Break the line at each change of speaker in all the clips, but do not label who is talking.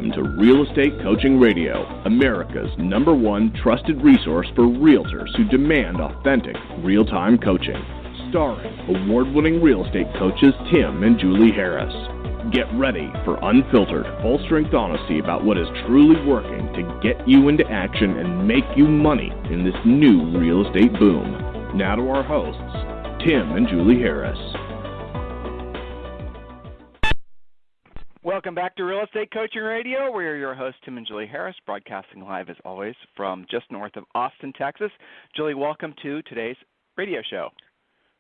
Welcome to Real Estate Coaching Radio, America's #1 trusted resource for realtors who demand authentic, real-time coaching. Starring award-winning real estate coaches Tim and Julie Harris. Get ready for unfiltered, full-strength honesty about what is truly working to get you into action and make you money in this new real estate boom. Now to our hosts, Tim and Julie Harris.
Welcome back to Real Estate Coaching Radio. We're your hosts, Tim and Julie Harris, broadcasting live as always from just north of Austin, Texas. Julie, welcome to today's radio show.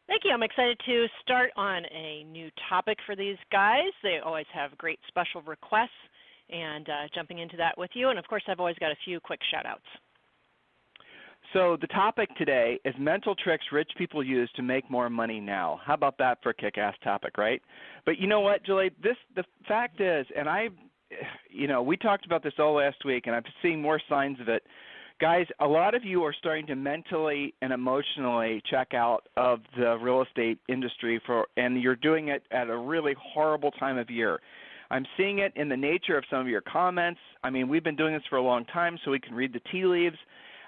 Thank you. I'm excited to start on a new topic for these guys. They always have great special requests, and jumping into that with you. And, of course, I've always got a few quick shout-outs.
So the topic today is mental tricks rich people use to make more money now. How about that for a kick-ass topic, right? But you know what, Julie? The fact is, and we talked about this all last week, and I'm seeing more signs of it. Guys, a lot of you are starting to mentally and emotionally check out of the real estate industry, and you're doing it at a really horrible time of year. I'm seeing it in the nature of some of your comments. I mean, we've been doing this for a long time, so we can read the tea leaves.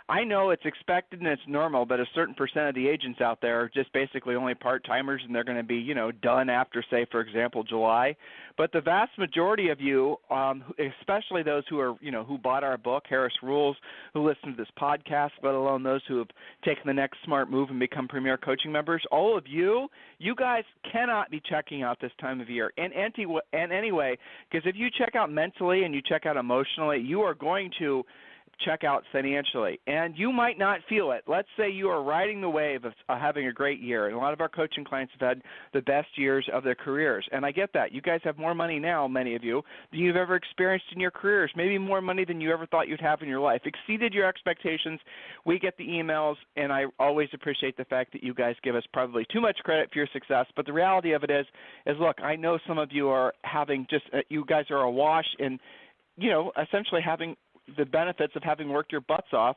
I know it's expected and it's normal, but a certain percent of the agents out there are just basically only part-timers, and they're going to be, done after, say, for example, July. But the vast majority of you, especially those who are, who bought our book, Harris Rules, who listen to this podcast, let alone those who have taken the next smart move and become Premier Coaching members, all of you guys cannot be checking out this time of year. And anyway, because if you check out mentally and you check out emotionally, you are going to check out financially, and you might not feel it. Let's say you are riding the wave of having a great year, and a lot of our coaching clients have had the best years of their careers, and I get that. You guys have more money now, many of you, than you've ever experienced in your careers, maybe more money than you ever thought you'd have in your life. Exceeded your expectations. We get the emails, and I always appreciate the fact that you guys give us probably too much credit for your success, but the reality of it is look, I know some of you are having you guys are awash in, essentially having the benefits of having worked your butts off,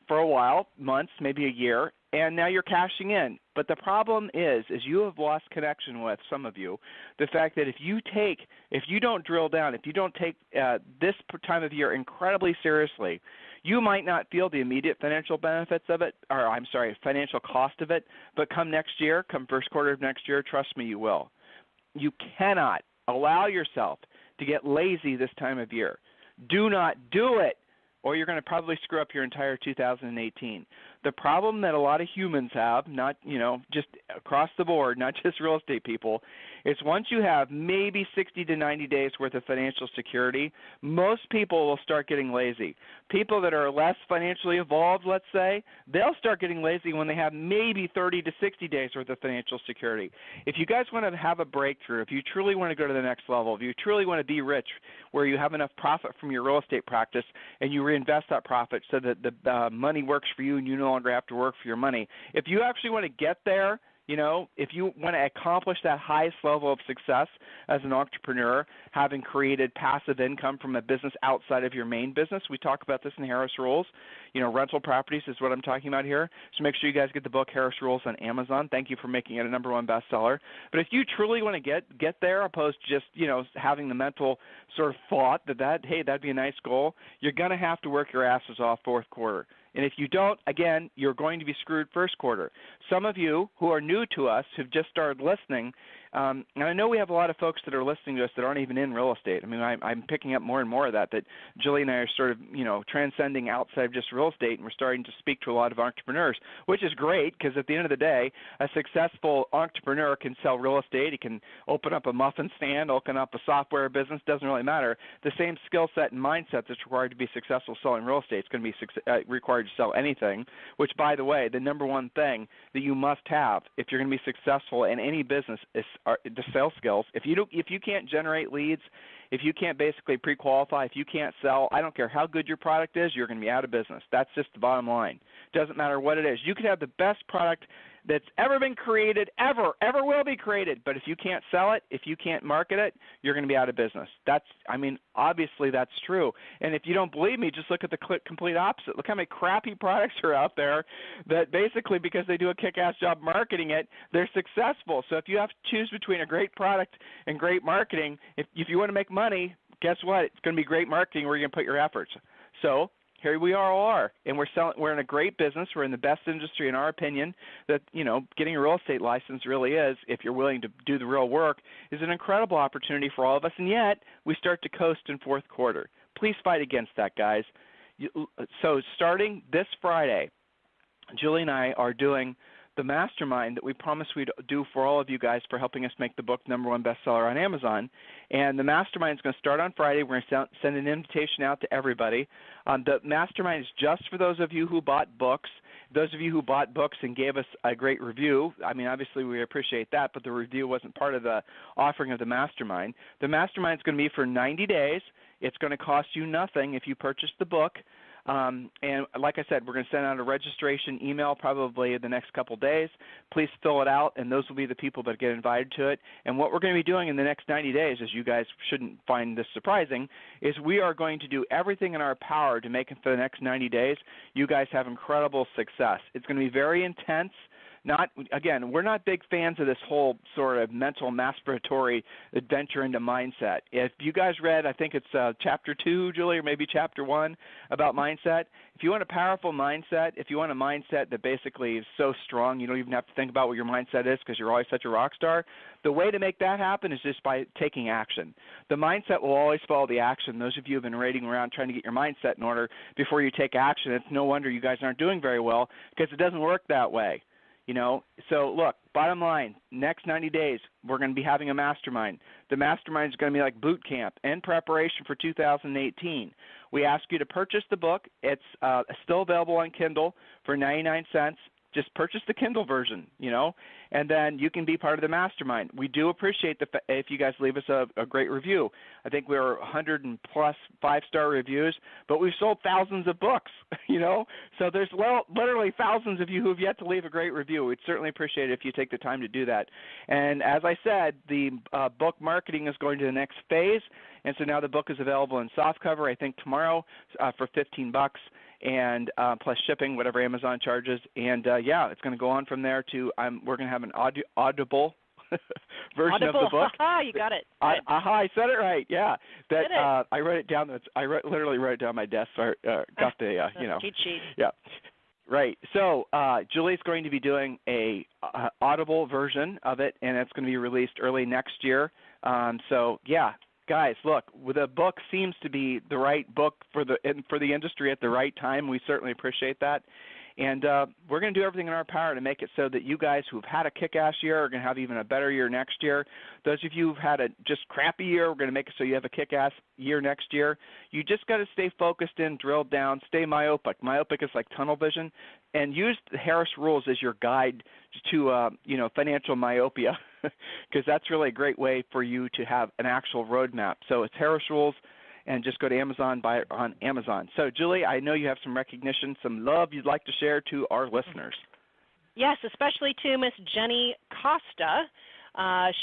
for a while, months, maybe a year, and now you're cashing in. But the problem is you have lost connection with, some of you, the fact that if you don't drill down, if you don't take this time of year incredibly seriously, you might not feel the immediate financial benefits of it, financial cost of it, but come next year, come first quarter of next year, trust me, you will. You cannot allow yourself to get lazy this time of year. Do not do it, or you're going to probably screw up your entire 2018. The problem that a lot of humans have, not, just across the board, not just real estate people, is once you have maybe 60 to 90 days worth of financial security, most people will start getting lazy. People that are less financially evolved, let's say, they'll start getting lazy when they have maybe 30 to 60 days worth of financial security. If you guys want to have a breakthrough, if you truly want to go to the next level, if you truly want to be rich where you have enough profit from your real estate practice and you reinvest that profit so that the money works for you and you no longer have to work for your money. If you actually want to get there, if you want to accomplish that highest level of success as an entrepreneur, having created passive income from a business outside of your main business, we talk about this in Harris Rules. Rental properties is what I'm talking about here. So make sure you guys get the book Harris Rules on Amazon. Thank you for making it a #1 bestseller. But if you truly want to get there, opposed to just, having the mental sort of thought hey, that'd be a nice goal, you're going to have to work your asses off fourth quarter. And if you don't, again, you're going to be screwed first quarter. Some of you who are new to us, who've just started listening, and I know we have a lot of folks that are listening to us that aren't even in real estate. I mean, I'm picking up more and more of that Julie and I are sort of, transcending outside of just real estate, and we're starting to speak to a lot of entrepreneurs, which is great because at the end of the day, a successful entrepreneur can sell real estate. He can open up a muffin stand, open up a software business, doesn't really matter. The same skill set and mindset that's required to be successful selling real estate is going to be required to sell anything, which, by the way, the #1 thing that you must have if you're going to be successful in any business is the sales skills. If you can't generate leads, if you can't basically pre-qualify, if you can't sell, I don't care how good your product is, you're going to be out of business. That's just the bottom line. Doesn't matter what it is. You could have the best product that's ever been created, ever will be created. But if you can't sell it, if you can't market it, you're going to be out of business. Obviously that's true. And if you don't believe me, just look at the complete opposite. Look how many crappy products are out there that basically because they do a kick-ass job marketing it, they're successful. So if you have to choose between a great product and great marketing, if you want to make money, guess what? It's going to be great marketing where you're going to put your efforts. So here we are, and we're in a great business. We're in the best industry, in our opinion, that, getting a real estate license really is, if you're willing to do the real work, is an incredible opportunity for all of us, and yet we start to coast in fourth quarter. Please fight against that, guys. So starting this Friday, Julie and I are doing the mastermind that we promised we'd do for all of you guys for helping us make the book #1 bestseller on Amazon. And the mastermind is going to start on Friday. We're going to send an invitation out to everybody. The mastermind is just for those of you who bought books. Those of you who bought books and gave us a great review, I mean, obviously we appreciate that, but the review wasn't part of the offering of the mastermind. The mastermind is going to be for 90 days. It's going to cost you nothing if you purchase the book. And like I said, we're going to send out a registration email probably in the next couple of days. Please fill it out, and those will be the people that get invited to it. And what we're going to be doing in the next 90 days, as you guys shouldn't find this surprising, is we are going to do everything in our power to make it for the next 90 days you guys have incredible success. It's going to be very intense. We're not big fans of this whole sort of mental masturbatory adventure into mindset. If you guys read, I think it's chapter 2, Julie, or maybe chapter 1 about mindset. If you want a powerful mindset, if you want a mindset that basically is so strong you don't even have to think about what your mindset is because you're always such a rock star, the way to make that happen is just by taking action. The mindset will always follow the action. Those of you who have been raiding around trying to get your mindset in order before you take action, it's no wonder you guys aren't doing very well because it doesn't work that way. So look, bottom line, next 90 days, we're going to be having a mastermind. The mastermind is going to be like boot camp in preparation for 2018. We ask you to purchase the book. It's still available on Kindle for 99 cents. Just purchase the Kindle version, and then you can be part of the mastermind. We do appreciate if you guys leave us a great review. I think we're 100 and plus 5-star reviews, but we've sold thousands of books, So there's literally thousands of you who have yet to leave a great review. We'd certainly appreciate it if you take the time to do that. And as I said, the book marketing is going to the next phase, and so now the book is available in softcover, I think tomorrow, for $15. And plus shipping, whatever Amazon charges. And, it's going to go on from there to we're going to have an audible version of the book.
Aha, you got it.
I said it right, yeah.
That
I wrote it down. Literally wrote it down on my desk. So I got the,
Cheat sheet.
Yeah. Right. So Julie's going to be doing a audible version of it, and it's going to be released early next year. Guys, look, the book seems to be the right book for the industry at the right time. We certainly appreciate that. And we're going to do everything in our power to make it so that you guys who've had a kick-ass year are going to have even a better year next year. Those of you who've had a just crappy year, we're going to make it so you have a kick-ass year next year. You just got to stay focused in, drilled down, stay myopic. Myopic is like tunnel vision. And use the Harris Rules as your guide to, financial myopia, because that's really a great way for you to have an actual roadmap. So it's Harris Rules, and just go to Amazon, buy it on Amazon. So, Julie, I know you have some recognition, some love you'd like to share to our listeners.
Yes, especially to Miss Jenny Costa.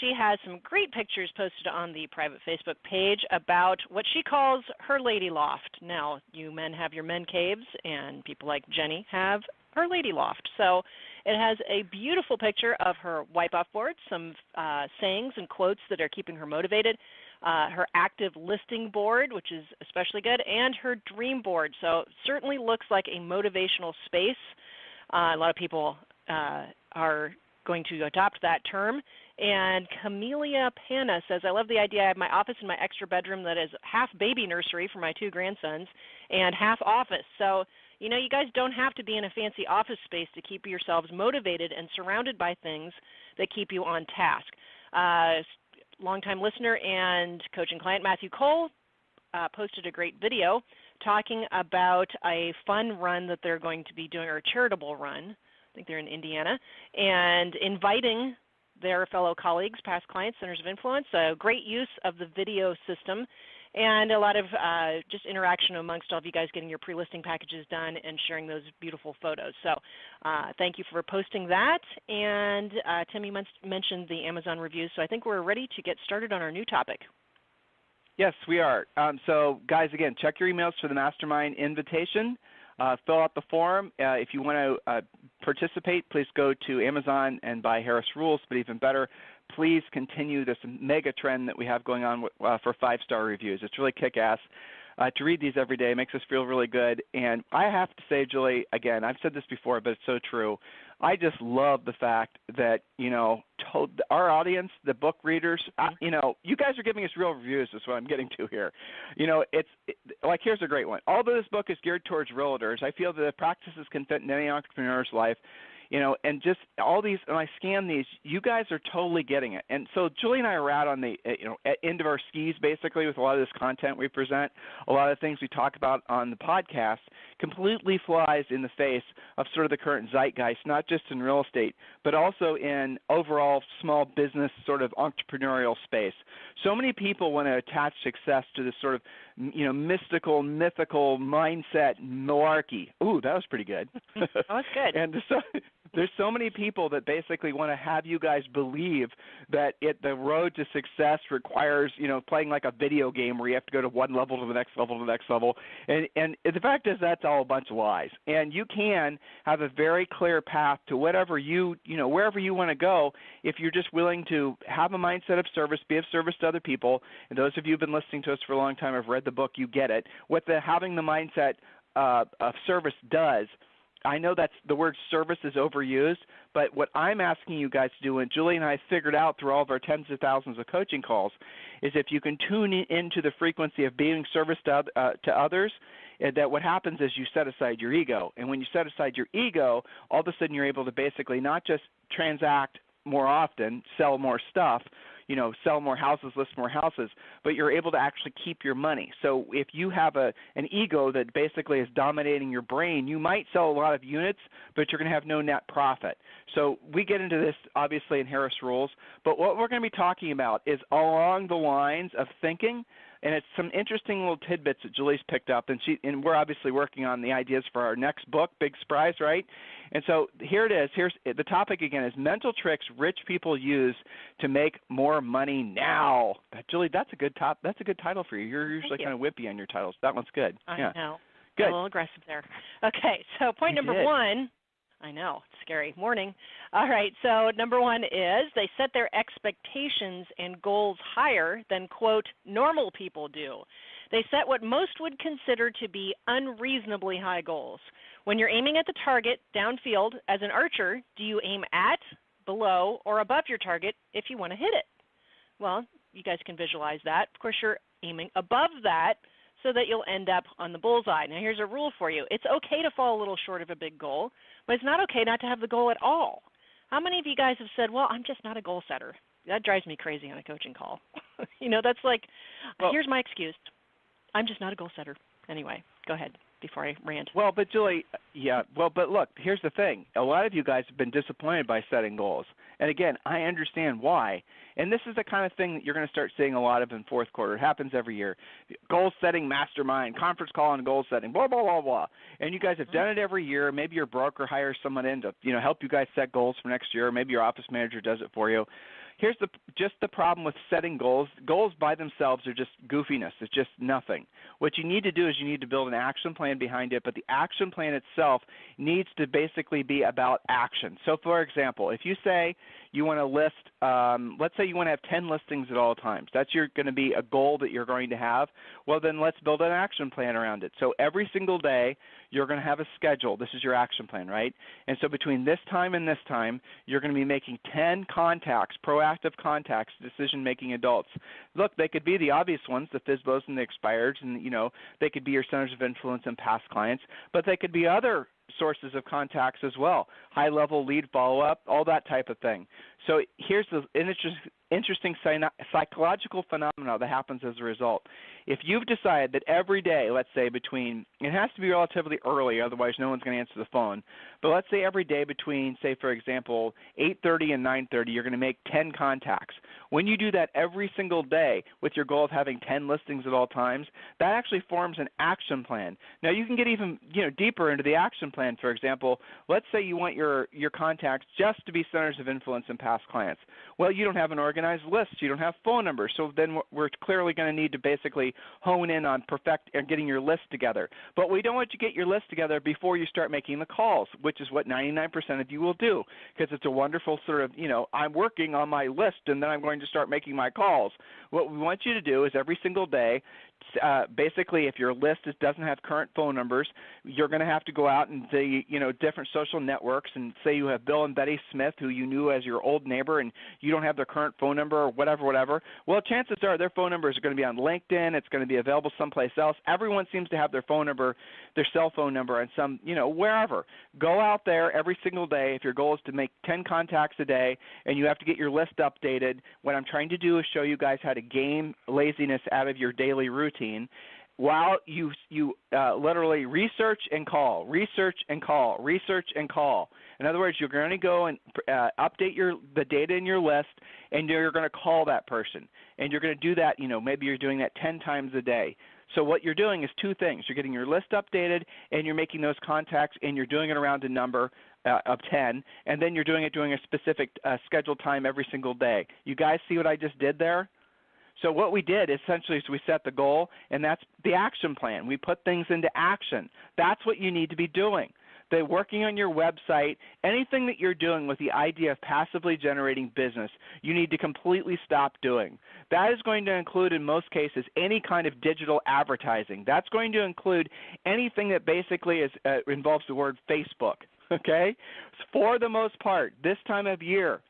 She has some great pictures posted on the private Facebook page about what she calls her lady loft. Now, you men have your men caves, and people like Jenny have her lady loft. So it has a beautiful picture of her wipe-off board, some sayings and quotes that are keeping her motivated, her active listing board, which is especially good, and her dream board. So it certainly looks like a motivational space. A lot of people are going to adopt that term. And Camellia Panna says, I love the idea. I have my office in my extra bedroom that is half baby nursery for my 2 grandsons and half office. So, you guys don't have to be in a fancy office space to keep yourselves motivated and surrounded by things that keep you on task. Longtime listener and coaching client Matthew Cole posted a great video talking about a fun run that they're going to be doing, or a charitable run. I think they're in Indiana, and inviting their fellow colleagues, past clients, centers of influence. A great use of the video system, and a lot of just interaction amongst all of you guys getting your pre-listing packages done and sharing those beautiful photos. So thank you for posting that. And Tim, you mentioned the Amazon reviews, so I think we're ready to get started on our new topic.
Yes, we are. So, guys, again, check your emails for the mastermind invitation. Fill out the form. If you want to participate, please go to Amazon and buy Harris Rules, but even better, please continue this mega trend that we have going on for 5-star reviews. It's really kick-ass. To read these every day makes us feel really good. And I have to say, Julie, again, I've said this before, but it's so true. I just love the fact that, our audience, the book readers, you guys are giving us real reviews is what I'm getting to here. Here's a great one. Although this book is geared towards realtors, I feel that the practices can fit in any entrepreneur's life. And just all these, when I scan these, you guys are totally getting it. And so Julie and I are out on the, end of our skis basically with a lot of this content we present. A lot of the things we talk about on the podcast completely flies in the face of sort of the current zeitgeist, not just in real estate, but also in overall small business sort of entrepreneurial space. So many people want to attach success to this sort of, mystical, mythical mindset malarkey. Ooh, that was pretty good.
That was good.
And so there's so many people that basically want to have you guys believe that the road to success requires, playing like a video game where you have to go to one level to the next level to the next level. And the fact is that's all a bunch of lies. And you can have a very clear path to whatever wherever you want to go if you're just willing to have a mindset of service, be of service to other people. And those of you who've been listening to us for a long time have read the book, you get it. What having the mindset of service does, I know that's the word service is overused, but what I'm asking you guys to do, and Julie and I figured out through all of our tens of thousands of coaching calls, is if you can tune into the frequency of being service to others, that what happens is you set aside your ego. And when you set aside your ego, all of a sudden you're able to basically not just transact more often, sell more stuff, sell more houses, list more houses, but you're able to actually keep your money. So if you have an ego that basically is dominating your brain, you might sell a lot of units, but you're going to have no net profit. So we get into this, obviously, in Harris Rules, but what we're going to be talking about is along the lines of thinking, and it's some interesting little tidbits that Julie's picked up, and we're obviously working on the ideas for our next book, big surprise, right? And so here it is. Here's the topic again: is mental tricks rich people use to make more money now. Julie, that's a good title for you. You're usually kind of whippy on your titles. That one's good.
I know.
Good.
A little aggressive there. Okay, so point number one. I know, it's scary. Morning. All right, so number one is they set their expectations and goals higher than, quote, normal people do. They set what most would consider to be unreasonably high goals. When you're aiming at the target downfield as an archer, do you aim at, below, or above your target if you want to hit it? Well, you guys can visualize that. Of course, you're aiming above that so that you'll end up on the bullseye. Now, here's a rule for you. It's okay to fall a little short of a big goal, but it's not okay not to have the goal at all. How many of you guys have said, well, I'm just not a goal setter? That drives me crazy on a coaching call. That's like, here's my excuse. I'm just not a goal setter. Anyway, go ahead before I rant.
Well, but Julie, but look, here's the thing. A lot of you guys have been disappointed by setting goals. And again, I understand why. And this is the kind of thing that you're going to start seeing a lot of in fourth quarter. It happens every year. Goal setting mastermind, conference call on goal setting, blah, blah, blah, blah. And you guys have done it every year. Maybe your broker hires someone in to, help you guys set goals for next year. Or maybe your office manager does it for you. Here's the problem with setting goals. Goals by themselves are just goofiness. It's just nothing. What you need to do is you need to build an action plan behind it, but the action plan itself needs to basically be about action. So, for example, if you say you want to list, let's say you want to have 10 listings at all times. That's going to be a goal that you're going to have. Well, then let's build an action plan around it. So every single day you're going to have a schedule. This is your action plan, right? And so between this time and this time, you're going to be making 10 contacts, proactive contacts, decision-making adults. Look, they could be the obvious ones, the FSBOs and the expireds, and, they could be your centers of influence and past clients, but they could be other sources of contacts as well, high-level lead follow-up, all that type of thing. So here's an interesting psychological phenomena that happens as a result. If you've decided that every day, let's say it has to be relatively early, otherwise no one's going to answer the phone, but let's say every day between, say, for example, 8:30 and 9:30, you're going to make 10 contacts. When you do that every single day with your goal of having 10 listings at all times, that actually forms an action plan. Now, you can get even deeper into the action plan. For example, let's say you want your contacts just to be centers of influence and past clients? Well, you don't have an organized list. You don't have phone numbers. So then we're clearly going to need to basically hone in on getting your list together. But we don't want you to get your list together before you start making the calls, which is what 99% of you will do, because it's a wonderful sort of, I'm working on my list and then I'm going to start making my calls. What we want you to do is every single day, basically, if your list doesn't have current phone numbers, you're going to have to go out and the different social networks and say you have Bill and Betty Smith, who you knew as your old neighbor, and you don't have their current phone number or whatever. Well, chances are their phone numbers are going to be on LinkedIn. It's going to be available someplace else. Everyone seems to have their phone number, their cell phone number, and some, wherever. Go out there every single day. If your goal is to make 10 contacts a day and you have to get your list updated, what I'm trying to do is show you guys how to game laziness out of your daily routine while you literally research and call. In other words, you're going to go and update the data in your list, and you're going to call that person. And you're going to do that, maybe you're doing that 10 times a day. So what you're doing is two things. You're getting your list updated, and you're making those contacts, and you're doing it around a number of 10, and then you're doing it during a specific scheduled time every single day. You guys see what I just did there? So what we did essentially is we set the goal, and that's the action plan. We put things into action. That's what you need to be doing. They're working on your website, anything that you're doing with the idea of passively generating business, you need to completely stop doing. That is going to include, in most cases, any kind of digital advertising. That's going to include anything that basically involves the word Facebook, okay? For the most part, this time of year,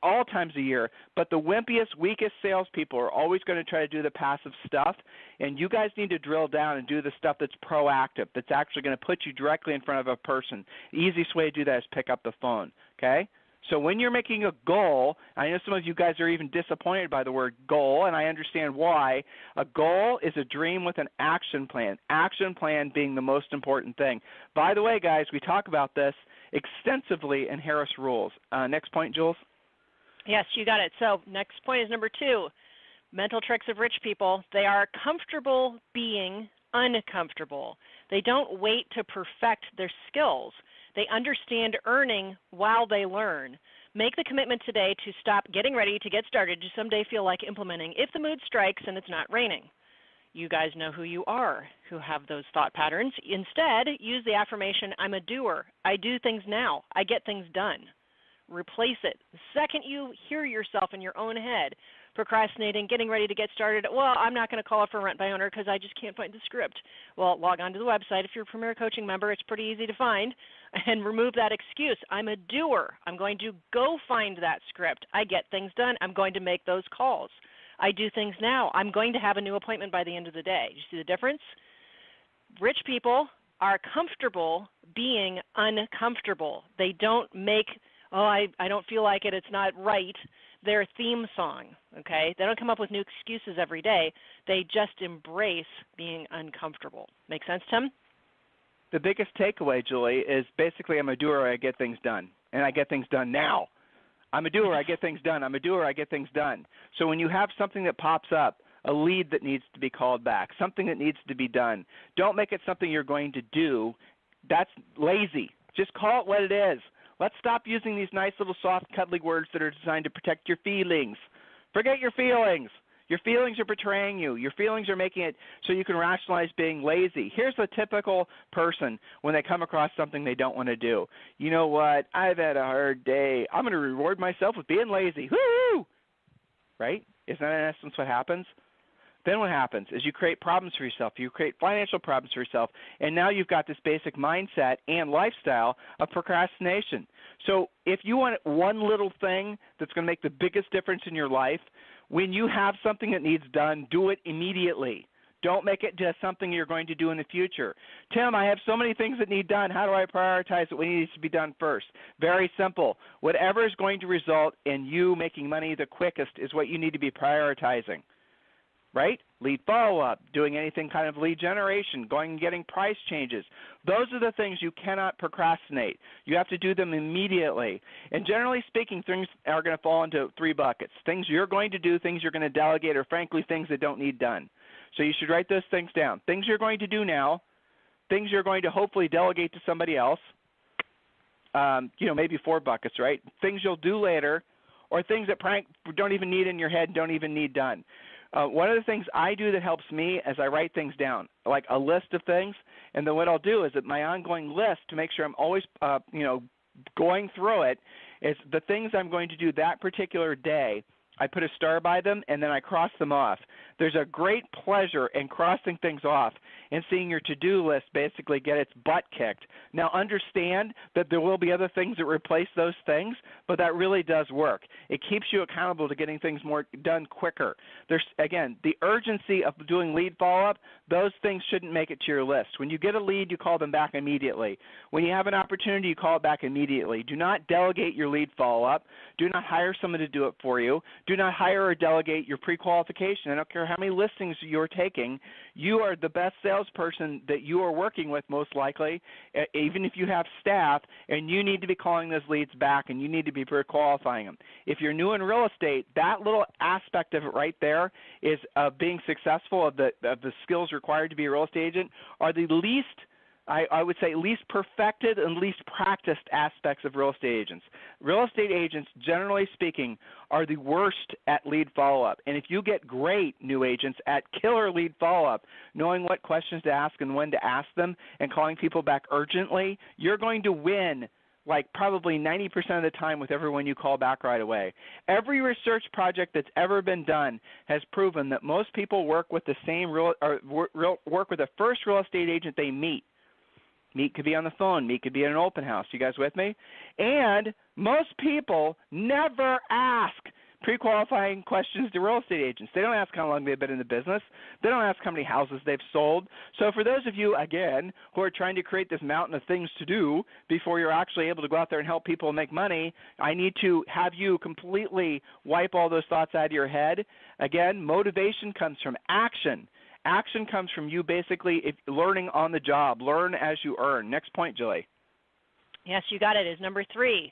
all times of year, but the wimpiest, weakest salespeople are always going to try to do the passive stuff, and you guys need to drill down and do the stuff that's proactive, that's actually going to put you directly in front of a person. The easiest way to do that is pick up the phone, okay? So when you're making a goal, I know some of you guys are even disappointed by the word goal, and I understand why. A goal is a dream with an action plan being the most important thing. By the way, guys, we talk about this extensively in Harris Rules. Next point, Jules?
Yes, you got it. So next point is number 2, mental tricks of rich people. They are comfortable being uncomfortable. They don't wait to perfect their skills. They understand earning while they learn. Make the commitment today to stop getting ready to get started to someday feel like implementing if the mood strikes and it's not raining. You guys know who you are, who have those thought patterns. Instead, use the affirmation, I'm a doer. I do things now. I get things done. Replace it. The second you hear yourself in your own head procrastinating, getting ready to get started, well, I'm not going to call it for rent by owner because I just can't find the script. Well, log on to the website. If you're a Premier Coaching member, it's pretty easy to find, and remove that excuse. I'm a doer. I'm going to go find that script. I get things done. I'm going to make those calls. I do things now. I'm going to have a new appointment by the end of the day. You see the difference? Rich people are comfortable being uncomfortable. They don't make, I don't feel like it, it's not right, their theme song, okay? They don't come up with new excuses every day. They just embrace being uncomfortable. Make sense, Tim?
The biggest takeaway, Julie, is basically I'm a doer, I get things done, and I get things done now. I'm a doer, I get things done. I'm a doer, I get things done. So when you have something that pops up, a lead that needs to be called back, something that needs to be done, don't make it something you're going to do. That's lazy. Just call it what it is. Let's stop using these nice little soft, cuddly words that are designed to protect your feelings. Forget your feelings. Your feelings are betraying you. Your feelings are making it so you can rationalize being lazy. Here's a typical person when they come across something they don't want to do. You know what? I've had a hard day. I'm going to reward myself with being lazy. Woo! Right? Isn't that in essence what happens? Then what happens is you create problems for yourself. You create financial problems for yourself, and now you've got this basic mindset and lifestyle of procrastination. So if you want one little thing that's going to make the biggest difference in your life, when you have something that needs done, do it immediately. Don't make it just something you're going to do in the future. Tim, I have so many things that need done. How do I prioritize what needs to be done first? Very simple. Whatever is going to result in you making money the quickest is what you need to be prioritizing. Right? Lead follow-up, doing anything kind of lead generation, going and getting price changes. Those are the things you cannot procrastinate. You have to do them immediately. And generally speaking, things are going to fall into 3 buckets. Things you're going to do, things you're going to delegate, or frankly, things that don't need done. So you should write those things down. Things you're going to do now, things you're going to hopefully delegate to somebody else, maybe 4 buckets, right? Things you'll do later, or things that don't even need in your head, don't even need done. One of the things I do that helps me is I write things down, like a list of things, and then what I'll do is that my ongoing list, to make sure I'm always, going through it, is the things I'm going to do that particular day. I put a star by them, and then I cross them off. There's a great pleasure in crossing things off and seeing your to-do list basically get its butt kicked. Now, understand that there will be other things that replace those things, but that really does work. It keeps you accountable to getting things more done quicker. There's, again, the urgency of doing lead follow-up, those things shouldn't make it to your list. When you get a lead, you call them back immediately. When you have an opportunity, you call it back immediately. Do not delegate your lead follow-up. Do not hire someone to do it for you. Do not hire or delegate your pre-qualification. I don't care how many listings you're taking. You are the best salesperson that you are working with, most likely, even if you have staff, and you need to be calling those leads back, and you need to be pre-qualifying them. If you're new in real estate, that little aspect of it right there is being successful, of the skills required to be a real estate agent, are the least, I would say, least perfected and least practiced aspects of real estate agents. Real estate agents, generally speaking, are the worst at lead follow-up. And if you get great new agents at killer lead follow-up, knowing what questions to ask and when to ask them and calling people back urgently, you're going to win like probably 90% of the time with everyone you call back right away. Every research project that's ever been done has proven that most people work with the same work with the first real estate agent they meet. Meet could be on the phone. Meet could be at an open house. You guys with me? And most people never ask pre-qualifying questions to real estate agents. They don't ask how long they've been in the business. They don't ask how many houses they've sold. So for those of you, again, who are trying to create this mountain of things to do before you're actually able to go out there and help people make money, I need to have you completely wipe all those thoughts out of your head. Again, motivation comes from action. Action comes from you basically learning on the job. Learn as you earn. Next point, Julie.
Yes, you got it. Is number 3.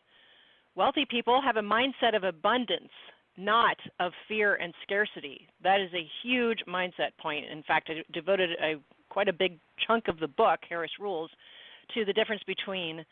Wealthy people have a mindset of abundance, not of fear and scarcity. That is a huge mindset point. In fact, I devoted quite a big chunk of the book, Harris Rules, to the difference between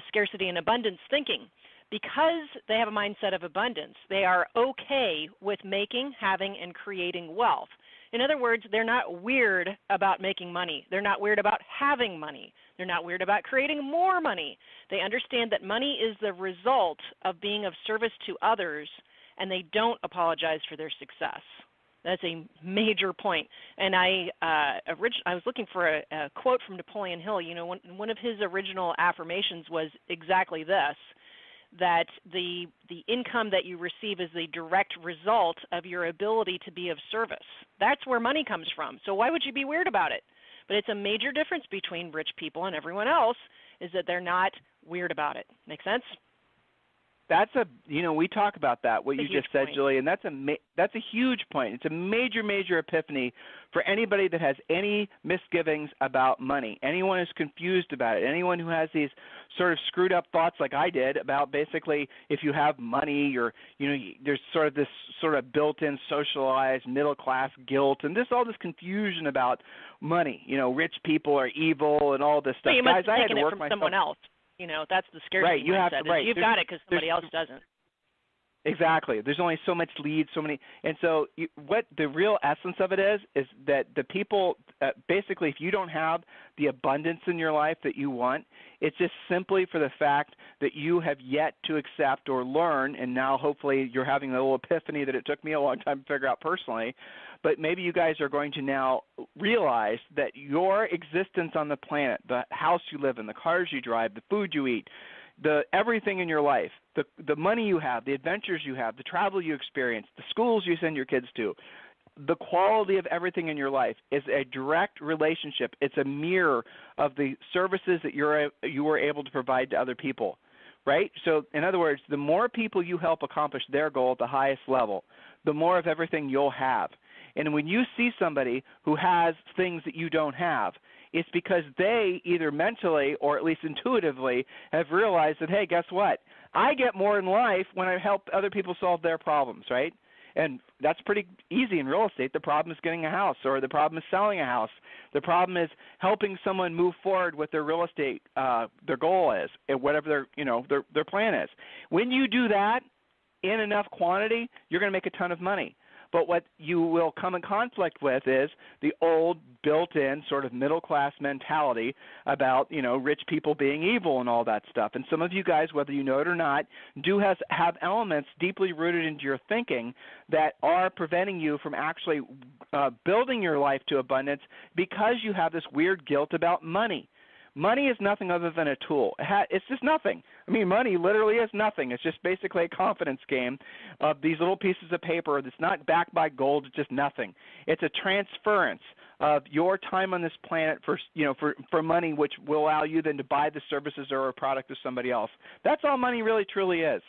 scarcity and abundance thinking. Because they have a mindset of abundance, they are okay with making, having, and creating wealth. In other words, they're not weird about making money. They're not weird about having money. They're not weird about creating more money. They understand that money is the result of being of service to others, and they don't apologize for their success. That's a major point. And I was looking for a quote from Napoleon Hill. You know, one of his original affirmations was exactly this, that the income that you receive is the direct result of your ability to be of service. That's where money comes from. So why would you be weird about it? But it's a major difference between rich people and everyone else is that they're not weird about it. Make sense?
That's we talk about that, what you just said,
point.
Julie, and that's a huge point. It's a major epiphany for anybody that has any misgivings about money, anyone who's confused about it, anyone who has these sort of screwed up thoughts like I did about basically if you have money or, there's sort of this sort of built-in socialized middle-class guilt and all this confusion about money. Rich people are evil and all this stuff.
So you must
Guys,
have
I had
taken
to
it
work
from
myself.
someone else. That's the scarcity mindset. You've got it because somebody else doesn't.
Exactly. There's only so much lead, so many. And so what the real essence of it is that the people, basically, if you don't have the abundance in your life that you want, it's just simply for the fact that you have yet to accept or learn, and now hopefully you're having a little epiphany that it took me a long time to figure out personally, but maybe you guys are going to now realize that your existence on the planet, the house you live in, the cars you drive, the food you eat, everything in your life, the money you have, the adventures you have, the travel you experience, the schools you send your kids to, the quality of everything in your life is a direct relationship. It's a mirror of the services that you were able to provide to other people, right? So in other words, the more people you help accomplish their goal at the highest level, the more of everything you'll have. And when you see somebody who has things that you don't have, it's because they either mentally or at least intuitively have realized that, hey, guess what? I get more in life when I help other people solve their problems, right? And that's pretty easy in real estate. The problem is getting a house, or the problem is selling a house. The problem is helping someone move forward with their real estate, their goal is, and whatever their plan is. When you do that in enough quantity, you're going to make a ton of money. But what you will come in conflict with is the old built-in sort of middle-class mentality about, rich people being evil and all that stuff. And some of you guys, whether you know it or not, do have elements deeply rooted into your thinking that are preventing you from actually building your life to abundance because you have this weird guilt about money. Money is nothing other than a tool. It's just nothing. I mean, money literally is nothing. It's just basically a confidence game of these little pieces of paper that's not backed by gold. It's just nothing. It's a transference of your time on this planet for money, which will allow you then to buy the services or a product of somebody else. That's all money really truly is,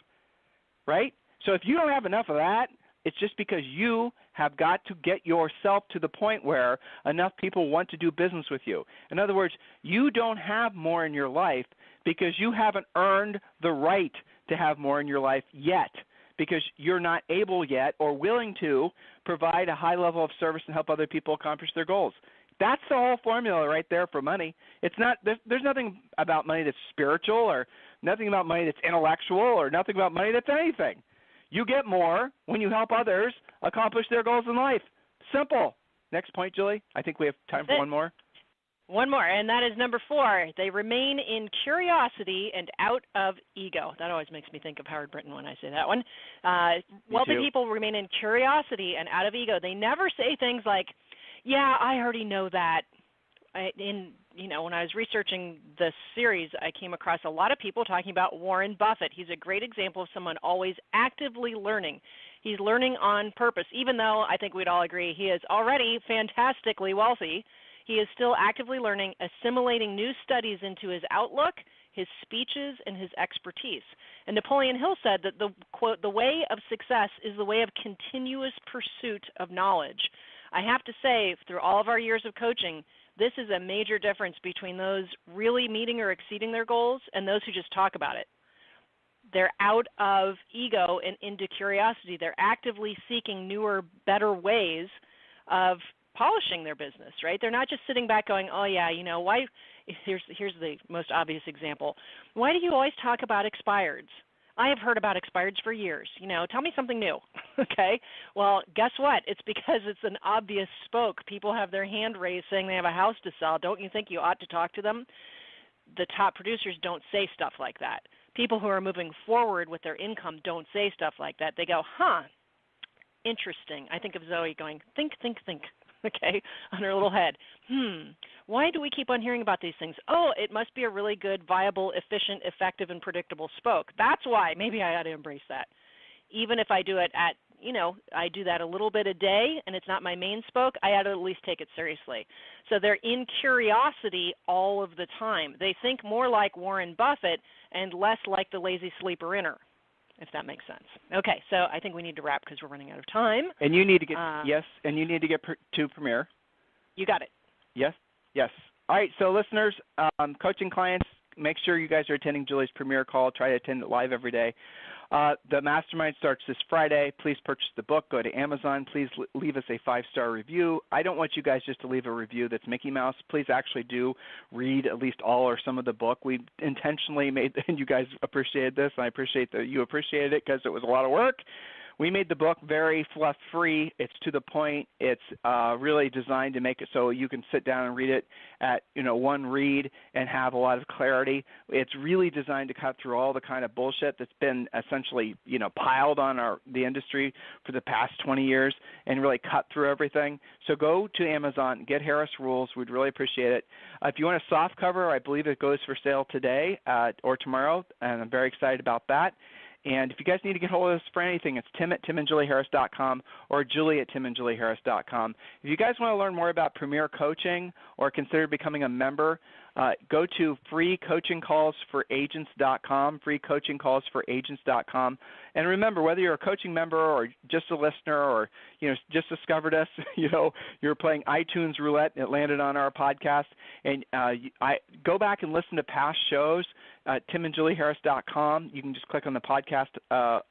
right? So if you don't have enough of that, it's just because you have got to get yourself to the point where enough people want to do business with you. In other words, you don't have more in your life because you haven't earned the right to have more in your life yet, because you're not able yet or willing to provide a high level of service and help other people accomplish their goals. That's the whole formula right there for money. It's not there's nothing about money that's spiritual, or nothing about money that's intellectual, or nothing about money that's anything. You get more when you help others accomplish their goals in life. Simple. Next point, Julie. I think we have time for one more.
One more, and that is number 4. They remain in curiosity and out of ego. That always makes me think of Howard Brinton when I say that one. Wealthy people remain in curiosity and out of ego. They never say things like, yeah, I already know that. When I was researching this series, I came across a lot of people talking about Warren Buffett. He's a great example of someone always actively learning. He's learning on purpose. Even though I think we'd all agree he is already fantastically wealthy, he is still actively learning, assimilating new studies into his outlook, his speeches, and his expertise. And Napoleon Hill said that the way of success is the way of continuous pursuit of knowledge. I have to say, through all of our years of coaching, this is a major difference between those really meeting or exceeding their goals and those who just talk about it. They're out of ego and into curiosity. They're actively seeking newer, better ways of polishing their business, right? They're not just sitting back going, oh, yeah, why? Here's the most obvious example. Why do you always talk about expireds? I have heard about expireds for years. Tell me something new. Okay? Well, guess what? It's because it's an obvious spoke. People have their hand raised saying they have a house to sell. Don't you think you ought to talk to them? The top producers don't say stuff like that. People who are moving forward with their income don't say stuff like that. They go, interesting. I think of Zoe going, think, okay, on her little head. Why do we keep on hearing about these things? Oh, it must be a really good, viable, efficient, effective, and predictable spoke. That's why. Maybe I ought to embrace that. Even if I do it I do that a little bit a day and it's not my main spoke, I ought to at least take it seriously. So they're in curiosity all of the time. They think more like Warren Buffett and less like the lazy sleeper inner, if that makes sense. Okay, so I think we need to wrap because we're running out of time.
And you need to get to Premier.
You got it.
Yes. All right, so listeners, coaching clients, make sure you guys are attending Julie's Premier call. Try to attend it live every day. The mastermind starts this Friday. Please purchase the book. Go to Amazon. Please leave us a 5-star review. I don't want you guys just to leave a review that's Mickey Mouse. Please actually do read at least all or some of the book. We intentionally made, and you guys appreciated this, and I appreciate that you appreciated it because it was a lot of work. We made the book very fluff-free. It's to the point. It's really designed to make it so you can sit down and read it at one read and have a lot of clarity. It's really designed to cut through all the kind of bullshit that's been essentially piled on the industry for the past 20 years and really cut through everything. So go to Amazon, get Harris Rules. We'd really appreciate it. If you want a soft cover, I believe it goes for sale today or tomorrow, and I'm very excited about that. And if you guys need to get hold of us for anything, it's tim@timandjulieharris.com or julie@timandjulieharris.com. If you guys want to learn more about Premier Coaching or consider becoming a member, go to freecoachingcallsforagents.com, freecoachingcallsforagents.com. And remember, whether you're a coaching member or just a listener or, just discovered us, you're playing iTunes roulette and it landed on our podcast, and I go back and listen to past shows. timandjulieharris.com. You can just click on the podcast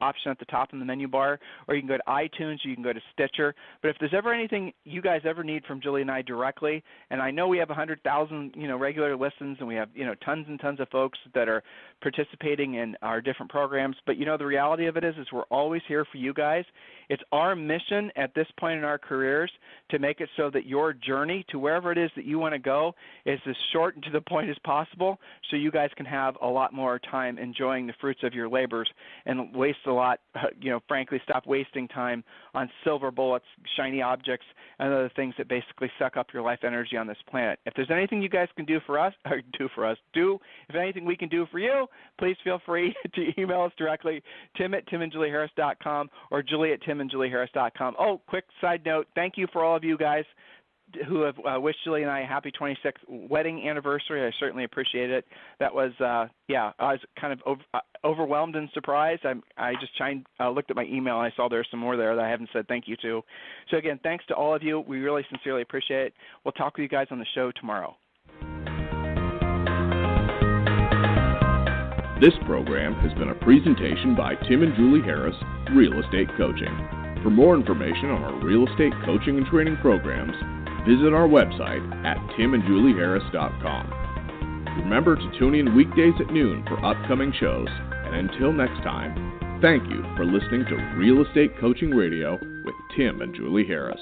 option at the top in the menu bar, or you can go to iTunes, you can go to Stitcher. But if there's ever anything you guys ever need from Julie and I directly, and I know we have 100,000 regular listens, and we have tons and tons of folks that are participating in our different programs, but the reality of it is we're always here for you guys. It's our mission at this point in our careers to make it so that your journey to wherever it is that you want to go is as short and to the point as possible, so you guys can have a lot more time enjoying the fruits of your labors and waste a lot, frankly, stop wasting time on silver bullets, shiny objects, and other things that basically suck up your life energy on this planet. If there's anything you guys can do for us, if anything we can do for you, please feel free to email us directly, tim@timandjulieharris.com or julie@timandjulieharris.com. Oh, quick side note, thank you for all of you guys who have wished Julie and I a happy 26th wedding anniversary. I certainly appreciate it. That was, I was kind of overwhelmed and surprised. I just looked at my email and I saw there were some more there that I haven't said thank you to. So again, thanks to all of you. We really sincerely appreciate it. We'll talk with you guys on the show tomorrow.
This program has been a presentation by Tim and Julie Harris, Real Estate Coaching. For more information on our real estate coaching and training programs, visit our website at timandjulieharris.com. Remember to tune in weekdays at noon for upcoming shows, and until next time, thank you for listening to Real Estate Coaching Radio with Tim and Julie Harris.